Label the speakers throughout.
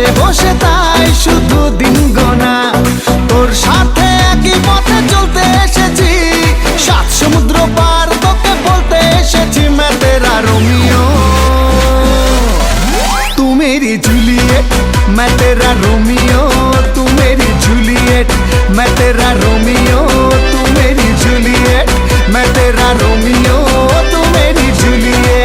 Speaker 1: পাশে বসে তাই শুধু দিন গোনা। তোর সাথে একই পথে চলতে এসেছি, সাত সমুদ্র পার তোকে বলতে এসেছি मैं तेरा रोमियो, तू मेरी जूलियट मैं तेरा रोमियो, तू मेरी जूलियट मैं तेरा रोमियो, तू मेरी जूलियट मैं तेरा रोमियो, तू मेरी जूलियट।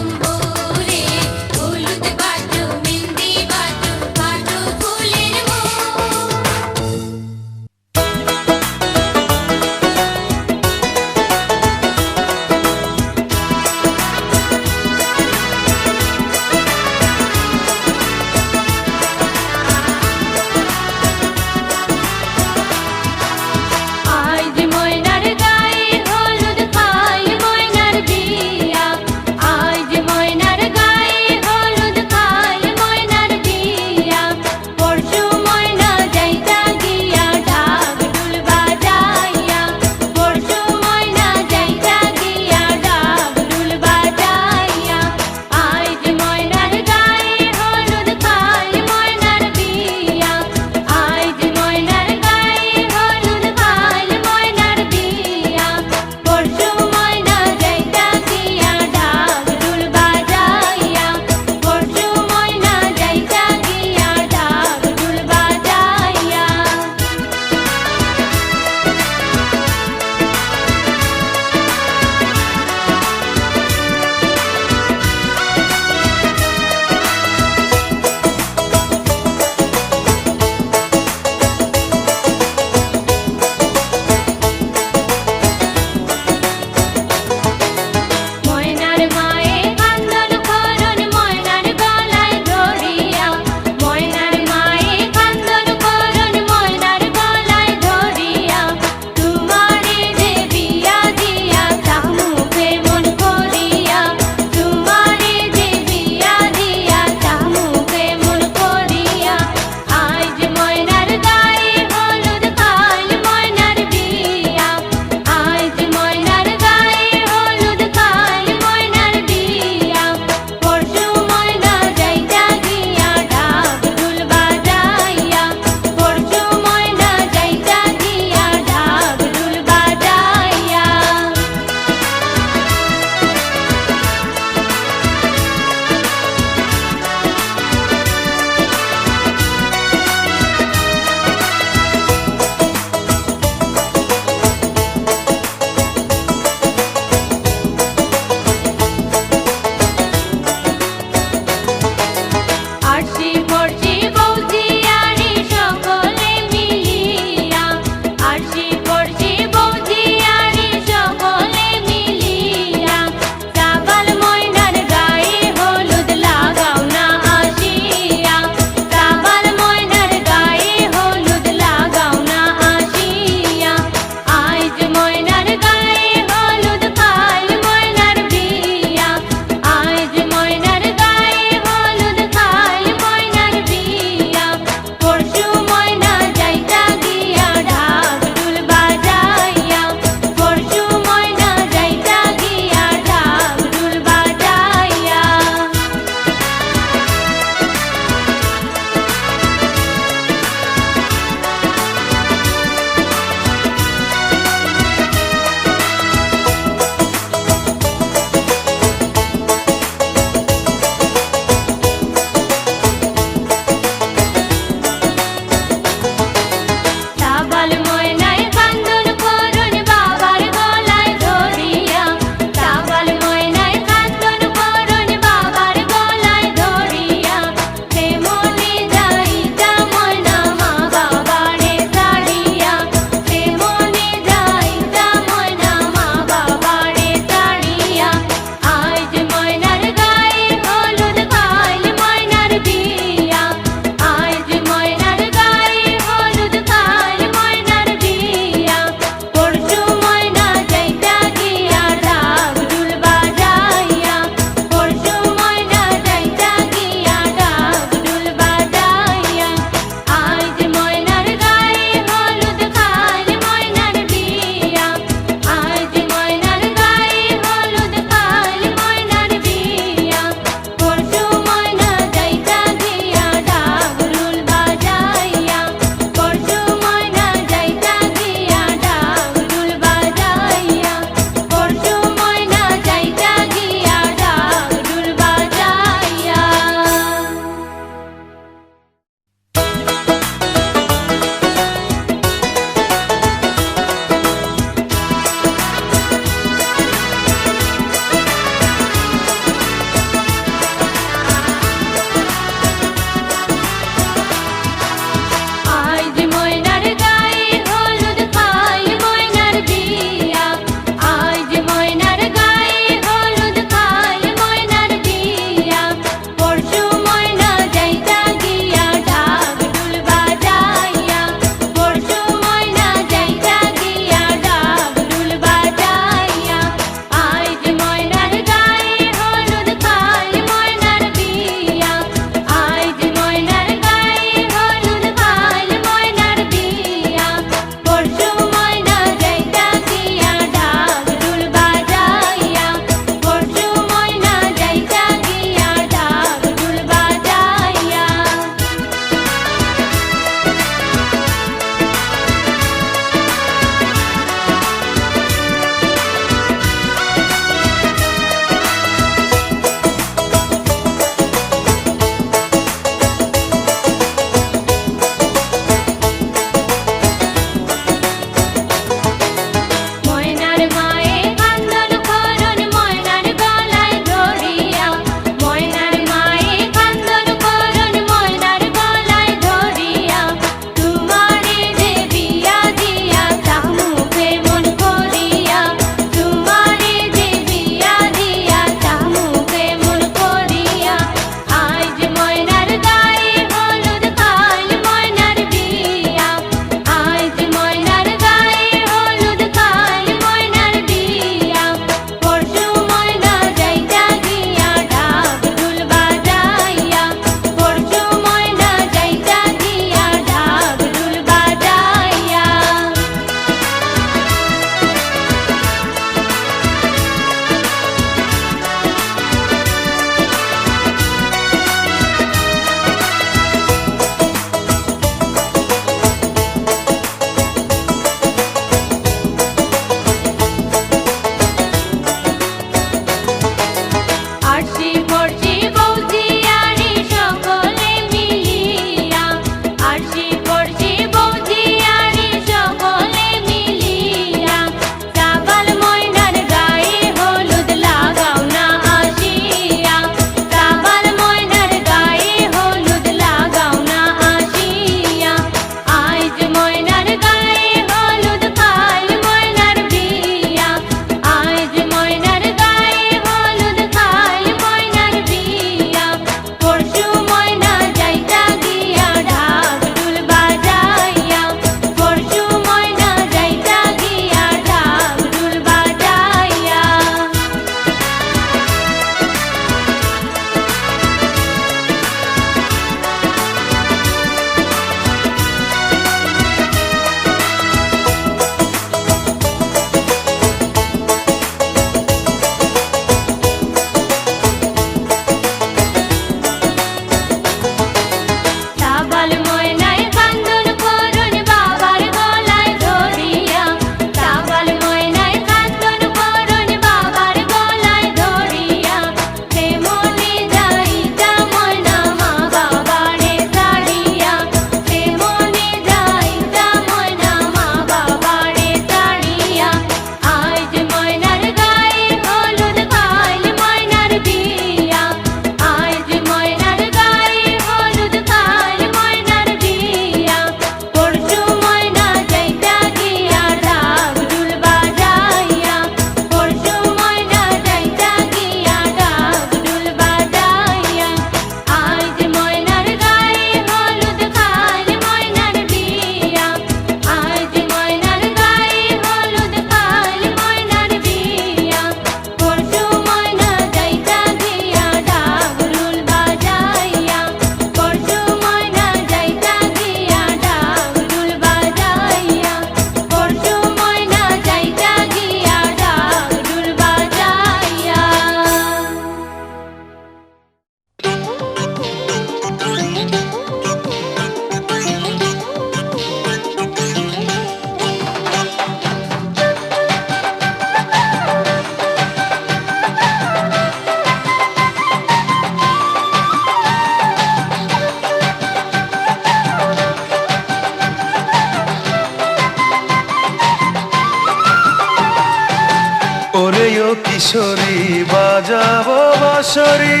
Speaker 2: কিশোরী বাজাবো বাঁশরি,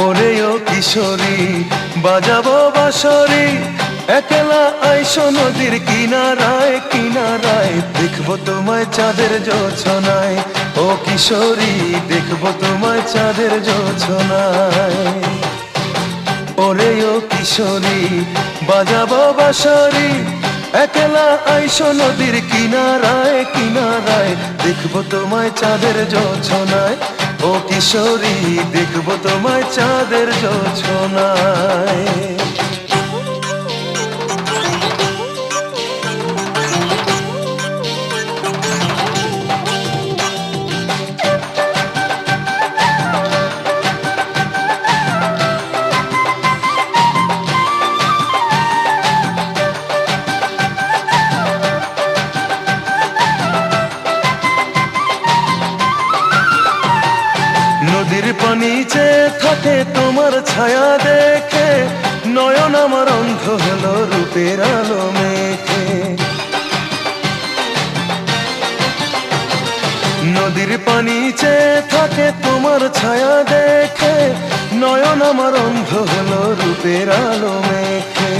Speaker 2: ওরে ও কিশোরী বাজাবো বাঁশরি, একলা আইসো নদীর কিনারায় কিনারায়, দেখবো তোমায় চাঁদের জোছনায়, ও কিশোরী দেখবো তোমায় চাঁদের জোছনায়। ওরে ও কিশোরী বাজাবো বাঁশরি, একলা আইসো নদীর কিনারায় কিনারায়, দেখবো তোমায় চাঁদের জোছনায়, ও কিশোরী দেখবো তোমায় চাঁদের জোছনায়। নদীর পানি চেয়ে থাকে তোমার ছায়া দেখে, নয়ন আমার অন্ধ হলো রূপের আলো মেখে। নদীর পানি চেয়ে থাকে তোমার ছায়া দেখে, নয়ন আমার অন্ধ হলো রূপের আলো মেখে।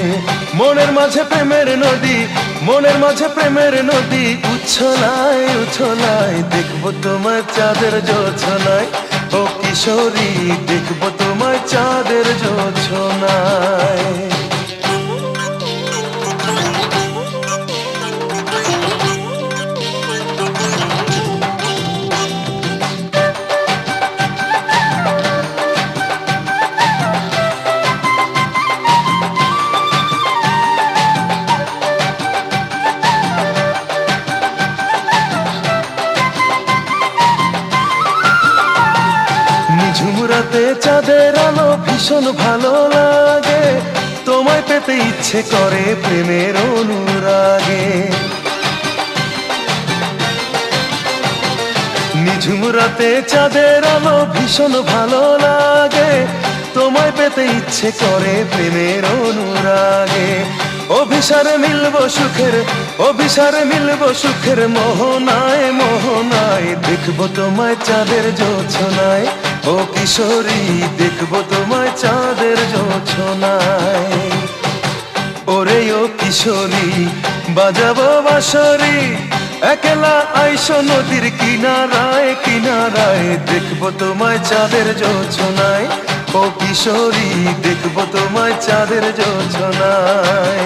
Speaker 2: মনের মাঝে প্রেমের নদী, মনের মাঝে প্রেমের নদী উচ্ছলায় উচ্ছলায়, দেখবো তোমার চাঁদের জোছনায়, ও কিশোরী দেখবো তোমায় চাঁদের জোছনায়। ঝুমরাতে চাঁদের আলো ভীষণ ভালো লাগে, তোমায় পেতে ইচ্ছে করে প্রেমের অনুরাগে। নিঝুম রাতে চাঁদের আলো ভীষণ ভালো লাগে, তোমায় পেতে ইচ্ছে করে প্রেমের অনুরাগে। অভিসারে মিলবো সুখের, অভিসারে মিলবো সুখের মোহনায় মোহনায়, দেখবো তোমায় চাঁদের জোছনায়, ও কিশোরী দেখবো তোমায় চাঁদের জোছনায়। ওরে ও কিশোরী বাজাবো বাঁশরি, একলা আইসো নদীর কিনারায় কিনারায়, দেখবো তোমায় চাঁদের জোছনায়, ও কিশোরী দেখবো তোমায় চাঁদের জোছনায়।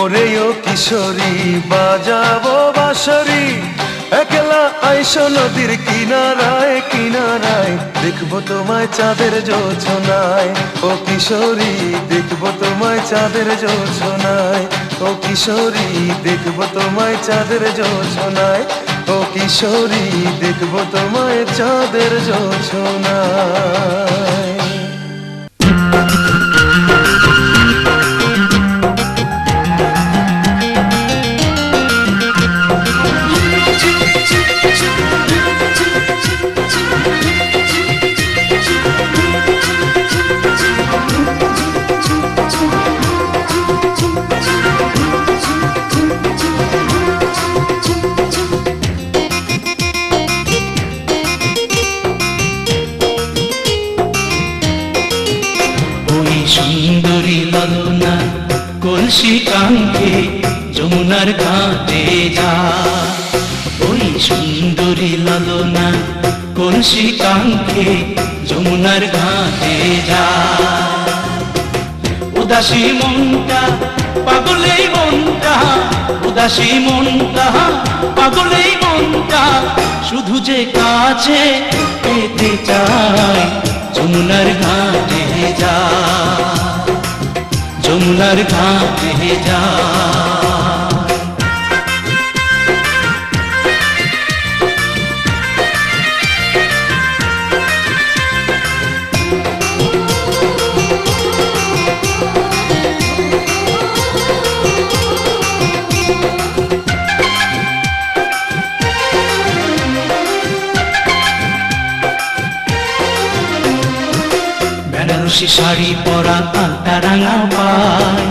Speaker 2: ওরে ও কিশোরী বাজাবো বাঁশরি, একলা আইসো নদীর কিনারায় কিনারায়, দেখবো তোমায় চাঁদের জোছনায়, ও কিশোরী দেখবো তোমায় চাঁদের জোছনায়, ও কিশোরী দেখবো তোমায় চাঁদের জোছনায়, ও কিশোরী দেখবো তোমায় চাঁদের জোছনায়।
Speaker 3: সুন্দরী ললনা কলসি কাঙ্ক্ষে যমুনার ঘাটে যা, ওই সুন্দরী ললনা কলসি কাঙ্ক্ষে যমুনার ঘাটে যা। উদাসী মনটা পাগলেই মনটা, উদাসী মনটা পাগলেই মনটা, শুধু যে কাছে পেতে চায় যমুনার ঘাটে যা, যমুনার ঘাটে যা। বেনারসি শাড়ি পরা আলতা রাঙা পায়,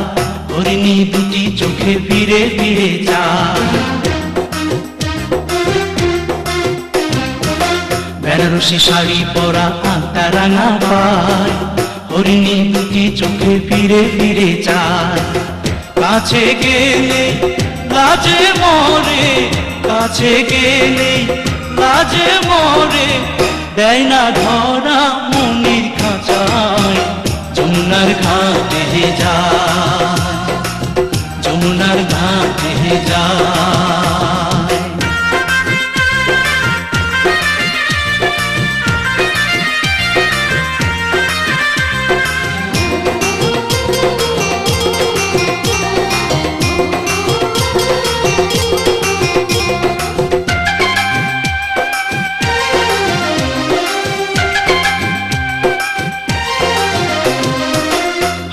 Speaker 3: হরিণী দুটি চোখে ফিরে ফিরে যায়। বেনারসি শাড়ি পরা আলতা রাঙা পায়, হরিণী দুটি চোখে ফিরে ফিরে যায়। কাছে গেলে লাজে মরে, কাছে গেলে লাজে মরে, দেয় না ধরা মনির খাঁচায়। যমুনার ঘাটে যায়, যমুনার ঘাটে যায়।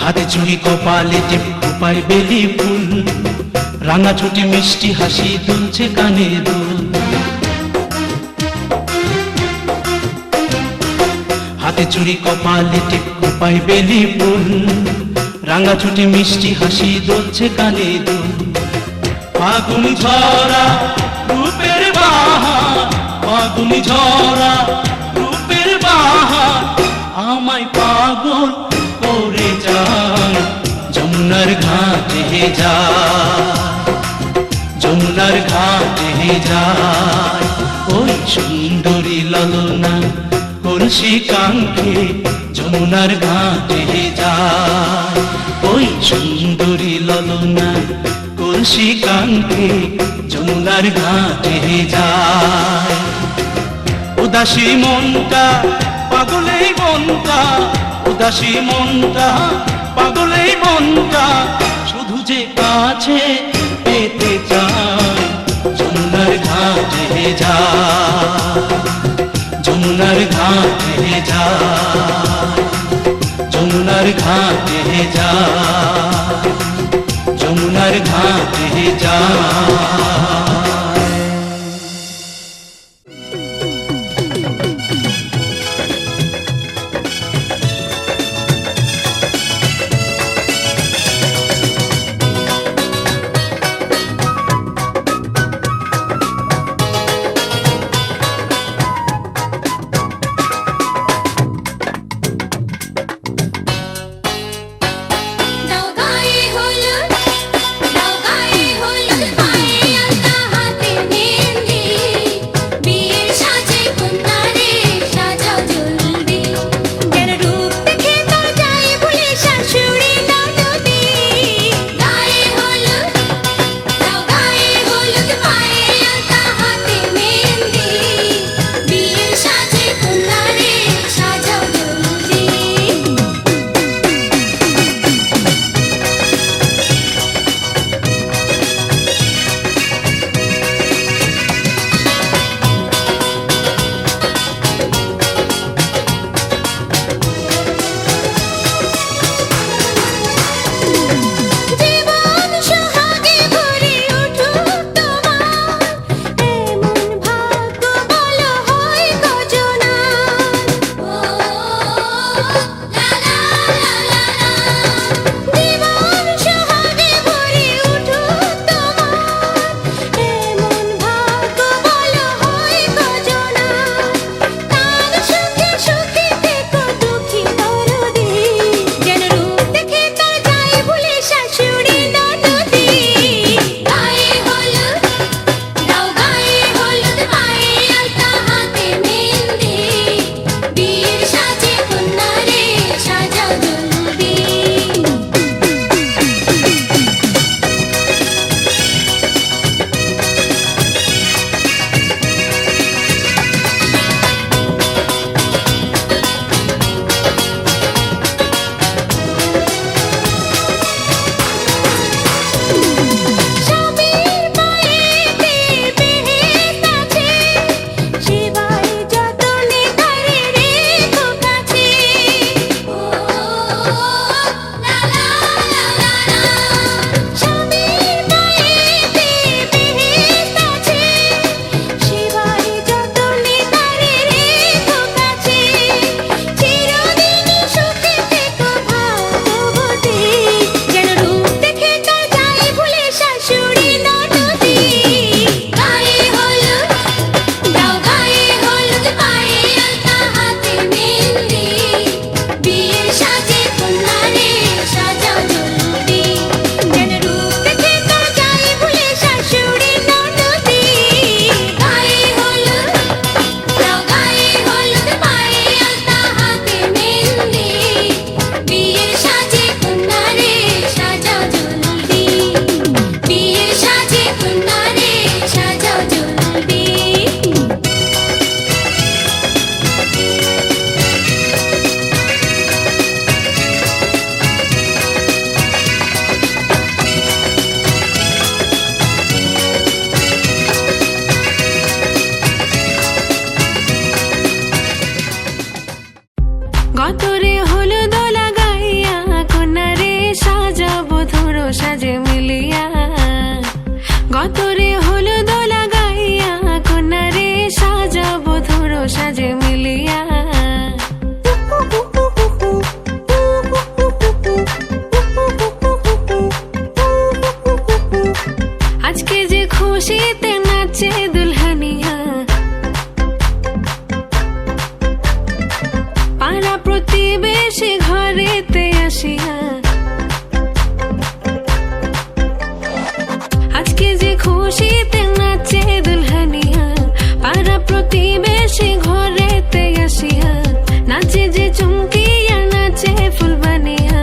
Speaker 3: হাতে চুড়ি কপালে টিপ খোপায় বেলি ফুল, রাঙা ছুটি মিষ্টি হাসি দুলছে কানে দুল। হাতে চুড়ি কপালে টিপ খোপায় বেলি ফুল, রাঙা ছুটি মিষ্টি হাসি দুলছে কানে দুল। ফাগুন ঝরা রূপের বাহার, ফাগুন ঝরা রূপের বাহার, আমায় পাগল করে যায়। যমুনার ঘাটে যায়, যমুনার ঘাটে যায়। ওই সুন্দরী ললনা কলসি কাঙ্ক্ষে যমুনার ঘাটে যায়। ওই সুন্দরী ললনা কলসি কাঙ্ক্ষে যমুনার ঘাটে যায়। উদাসী মনটা পাগলেই মনটা, উদাসী মনটা পাগলেই মনটা, শুধু যে কাছে পেতে চায়। যমুনার ঘাটে যায়, যমুনার ঘাটে যায়, যমুনার ঘাটে যায়, যমুনার ঘাটে যায়।
Speaker 4: দাও গায়ে হলুদ, দাও গায়ে হলুদ পায়ে
Speaker 5: হলুদ লাগাইয়া কন্যারে সাজাবো ধরো সাজে মিলিয়া। আজকে যে খুশিতে নাচে দুলহানিয়া, পাড়া প্রতিবেশী ঘরেতে আসিয়া। আজকে যে খুশিতে নাচে দুলহানিয়া, পাড়া প্রতিবেশী ঘরেতে আসিয়া। নাচে যে চুমকিয়া নাচে ফুলবানিয়া,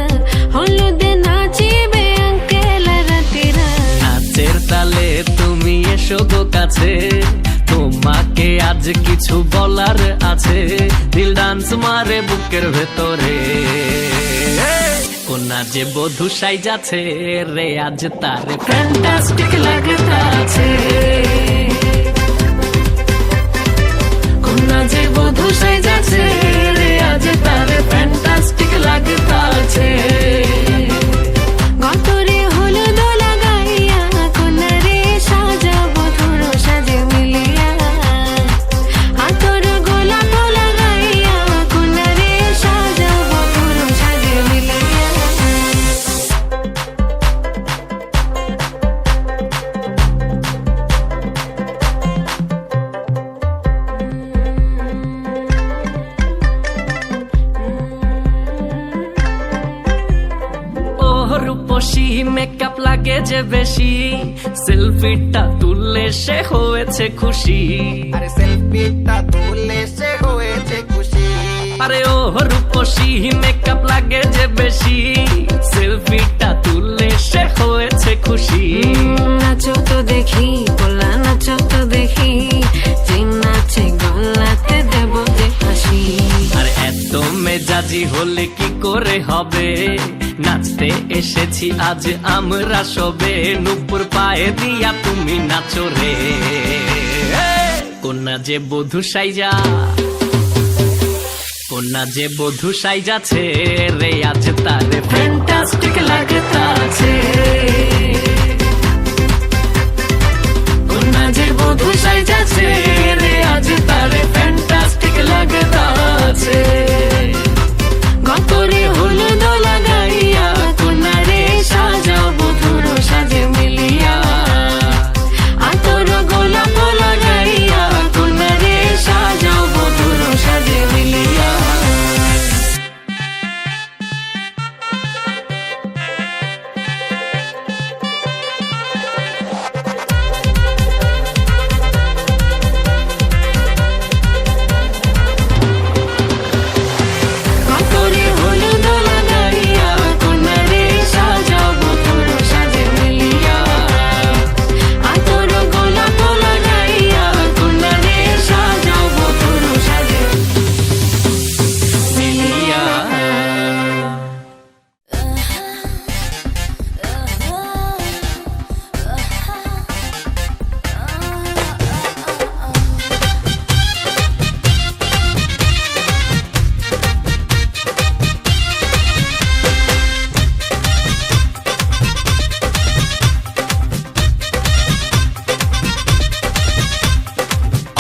Speaker 5: হলুদে নাচিবে আঙ্কেল রাতিরা।
Speaker 4: নাচের তালে তুমি এসো গো কাছে, তোমাকে আজ কিছু বলার আছে। দিল ডান্স মারে বুকের ভেতরে, কোনা যে বধূ সাইজাছে রে আজ তারে ফ্যান্টাস্টিক লাগতাছে। কোনা যে বধূ সাইজাছে রে আজ তারে ফ্যান্টাস্টিক লাগতাছে।
Speaker 5: গতরে হলুদ লাগাইয়া কন্যারে সাজাবো ধরো সাজে মিলিয়া। হাতর গোলাপ লাগাইয়া কন্যারে সাজাবো ধরো সাজে মিলিয়া।
Speaker 4: ও রূপসী মেকআপ লাগে যে বেশি, সেলফিটা তুললে সে হয়েছে খুশি।
Speaker 6: আরে সেলফিটা তুলে সে হয়েছে খুশি।
Speaker 4: আরে ও রূপসী মেকআপ লাগে যে বেশি, সেলফিটা তুললে সে হয়েছে খুশি।
Speaker 5: নাচো তো দেখি গোলা নাচো তো দেখি, যে নাচে গলাতে দেব যে হাসি।
Speaker 4: আর এত মেজাজি হলে কি করে হবে, নাচতে এসেছি আজ আমরা সবে। নুপুর পায়ে দিয়া তুমি নাচো রে, কোনা যে বধূ সাইজা, কোনা যে বধূ সাইজাছে রে আজ তারে ফ্যান্টাস্টিক লাগতাছে। কোনা যে বধূ সাইজাছে রে আজ তারে ফ্যান্টাস্টিক লাগতাছে।
Speaker 5: গতরে হলুদ লাগাইয়া কন্যারে সাজাবো ধরো সাজে মিলিয়া। আতর গোলাপ লাগাইয়া কন্যারে সাজাবো ধরো সাজে মিলিয়া। গতরে হলুদ লাগাইয়া কন্যারে সাজাবো ধরো সাজে মিলিয়া। আতর গোলাপ লাগাইয়া কন্যারে সাজাবো ধরো সাজে মিলিয়া।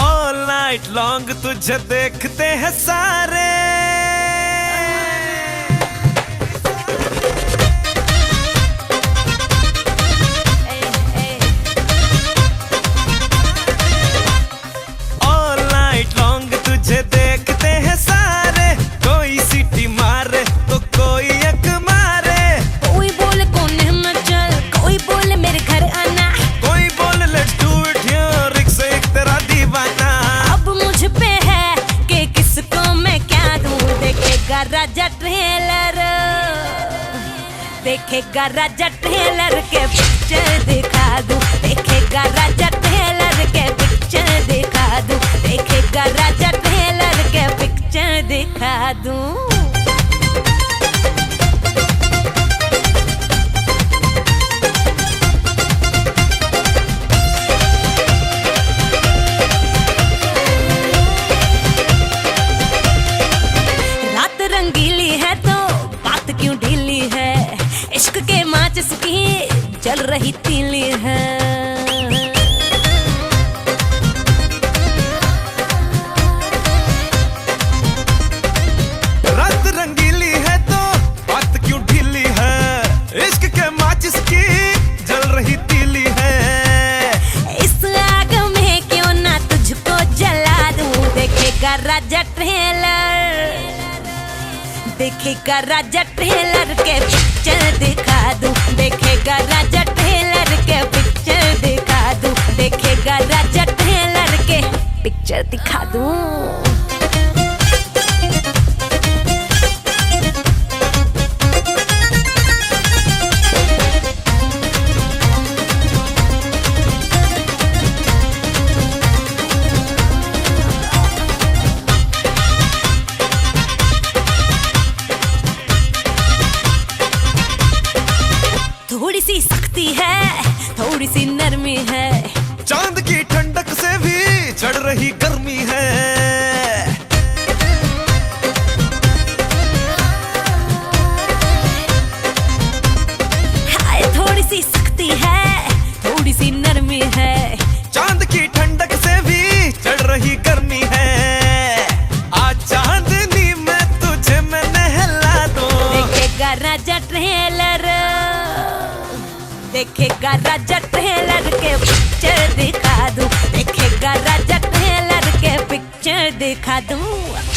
Speaker 2: ऑल नाइट लॉन्ग तुझे देखते हैं सारे, ऑल नाइट लॉन्ग तुझे देखते हैं सारे। कोई सीटी मारे तो कोई एक मारे,
Speaker 5: कोई बोले कोने में चल, कोई बोले मेरे घर आना।
Speaker 2: कोई बोले let's do it here, rickshaw एक तेरा दीवाना।
Speaker 5: अब मुझ पे है कि किसको मैं क्या दूं। देखेगा राजा ट्रेलर, देखेगा राजा ट्रेलर के पिक्चर दिखा दूं। देखेगा राजा ट्रेलर के पिक्चर दिखा दूं। देखेगा राजा ट्रेलर के पिक्चर दिखा दूं। इश्क के माचिस की जल रही तीली है। देखेगा राजा ट्रेलर के पिक्चर दिखा दूं, देखेगा राजा ट्रेलर के पिक्चर दिखा दूं, देखेगा राजा ट्रेलर के पिक्चर दिखा दूं। थोड़ी सी सख्ती है, थोड़ी सी नरमी है,
Speaker 2: चांद की ठंडक से भी चढ़ रही गर्मी है।
Speaker 5: हाय थोड़ी सी सख्ती है, थोड़ी सी नरमी है,
Speaker 2: चांद की ठंडक से भी चढ़ रही गर्मी है। आज चांदनी में तुझे मैं नहला दूं,
Speaker 5: देखेगा राजा ट्रेलर, देखेगा राजा ट्रेलर के पिक्चर दिखा दूं, देखेगा राजा ट्रेलर के पिक्चर दिखा दूं।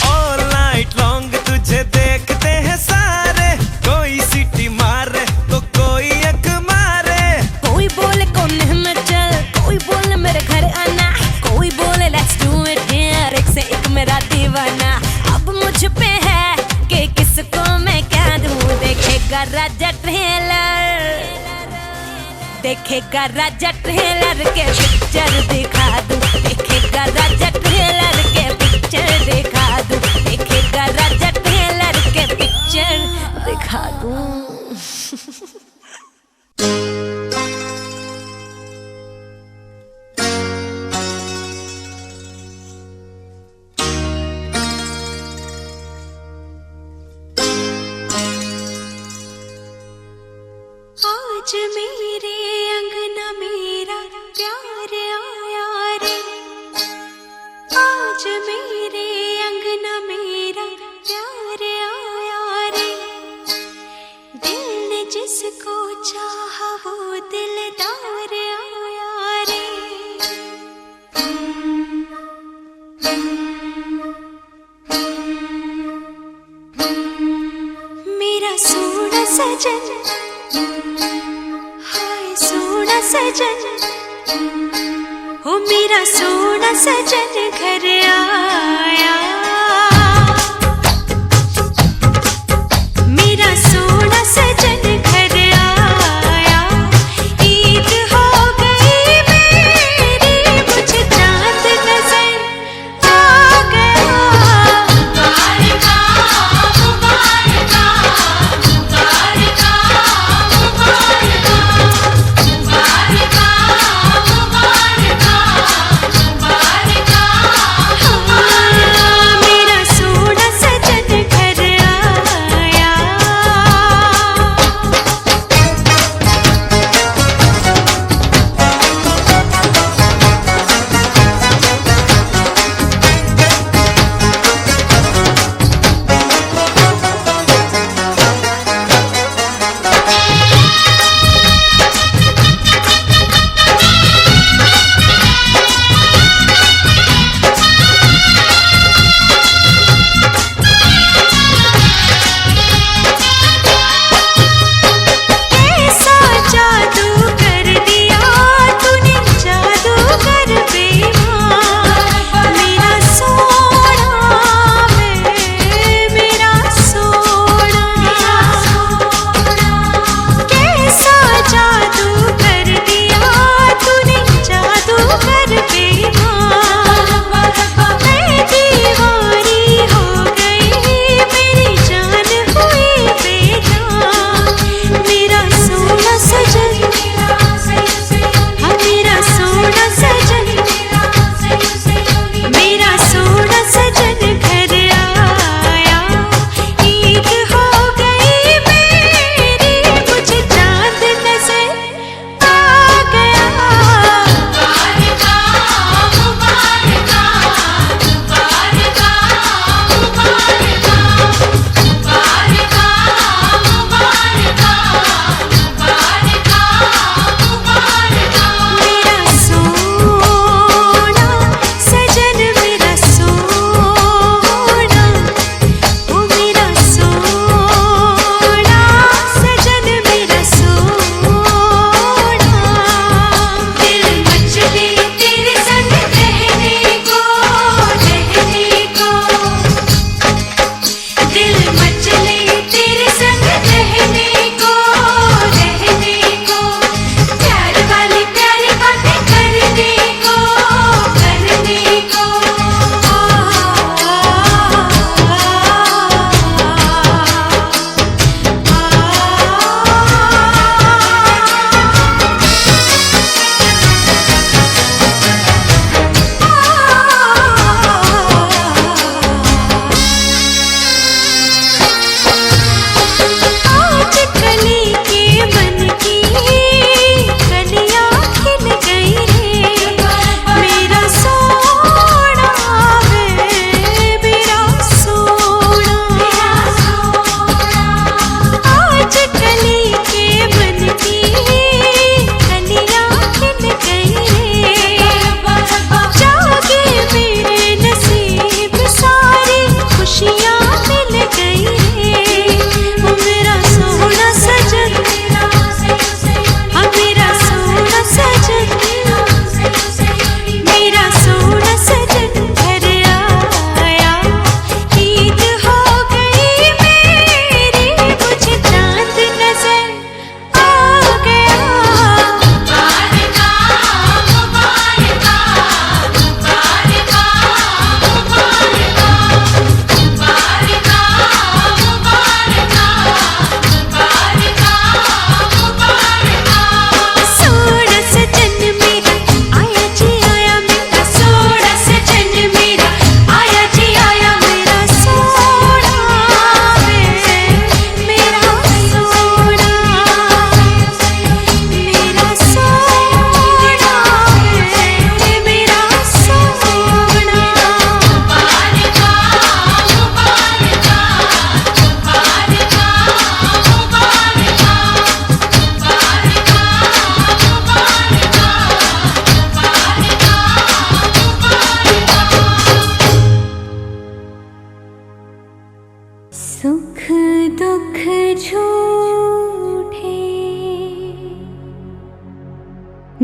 Speaker 2: ऑल नाइट लॉन्ग तुझे देखते हैं सारे, कोई सीटी मारे तो कोई अक मारे।
Speaker 5: कोई बोले कोने में चल, कोई बोले मेरे घर आना, कोई बोले लेट्स डू इट हियर, एक से एक मेरा दीवाना। अब मुझ पे है कि किसको मैं क्या दूं, देखेगा राजा ट्रेलर, देखेगा राजा ट्रेलर के पिक्चर दिखा दूं, देखेगा राजा ट्रेलर के पिक्चर दिखा दूं, देखेगा राजा ट्रेलर के पिक्चर दिखा दूं। आज मेरे अंगना मेरा प्यार आया रे, आज मेरे अंगना मेरा प्यार आया रे, दिल ने जिसको चाहा वो दिलदार आया रे। मेरा सोना सजन, हाय सोना सजन, ओ मेरा सोना सजन घर आया, मेरा सोना सजन घर आया। ईद हो गई मेरी, मुझे चांद नजर आ गया। मुबारका मुबारका मुबारका मुबारका मुबारका मुबारका मुबारका।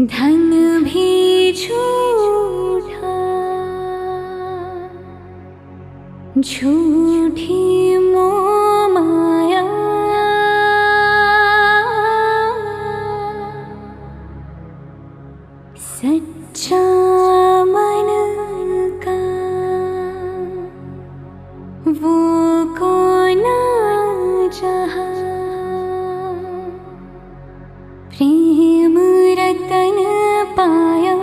Speaker 5: धन भी झूठा, झूठी मोह माया, सच्चा मन का वो कौन जहाँ, प्रेम रतन पाया,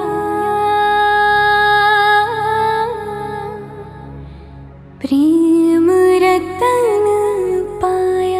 Speaker 5: प्रेम रतन पाया।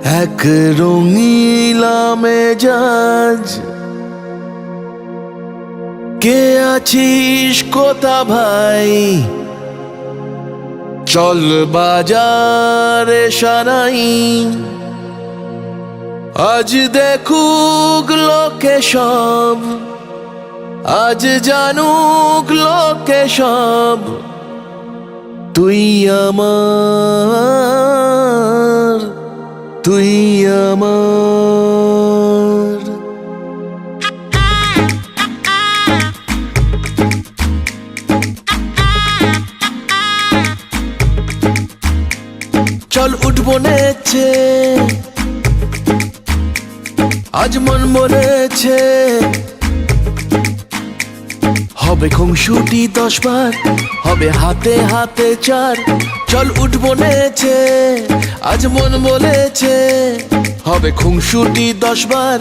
Speaker 7: এক রঙিলা মেজাজ কে আছিস কোথা ভাই চল বাজারে সারাই আজ দেখুক লোকে সব আজ জানুক লোকে সব তুই আমার তুই আমার চল উঠবো নেচে আজ মন বলেছে হবে খুংসুটি 10 বার হবে হাতে হাতে 4 চল উঠবো নেচে আজ মন বলেছে হবে খুংসুটি 10 বার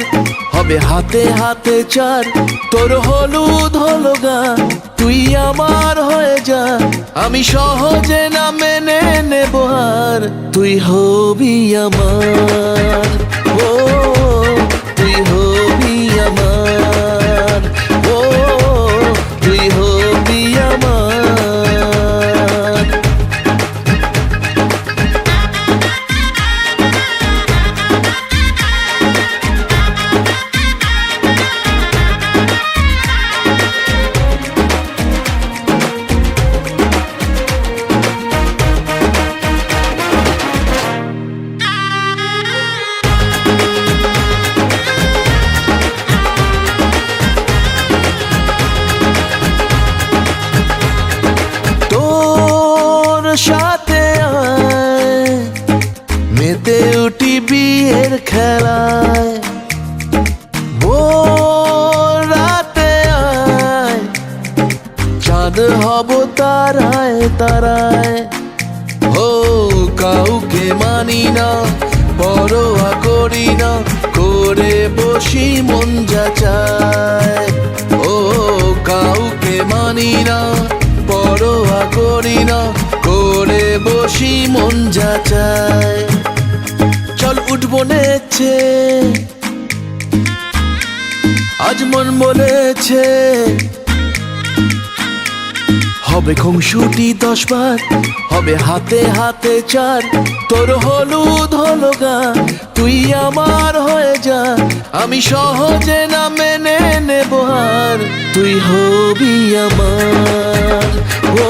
Speaker 7: হবে হাতে হাতে 4 তোর হলুদ হলো গা তুই আমার হয়ে যা আমি সহজে না মেনে নেব আর তুই হবি আমার ও তুই হবি আমার ও তুই হবি আমার সাথে আয় মেতে উঠি বিয়ের খেলায় ভোর রাতে আয় চাঁদ হব তারায় তারায় ও কাউকে মানি না পরোয়া করি না করে বসি মন যা চায় ও কাউকে মানি না পরোয়া করি না করে বসি মন যা চায় চল উঠবো নেচে আজ মন বলেছে হবে খুংসুটি 10 বার হবে হাতে হাতে 4 তোর হলুদ হলো গা তুই আমার হয়ে যা আমি সহজে না মেনে নেব আর তুই হবি আমার ও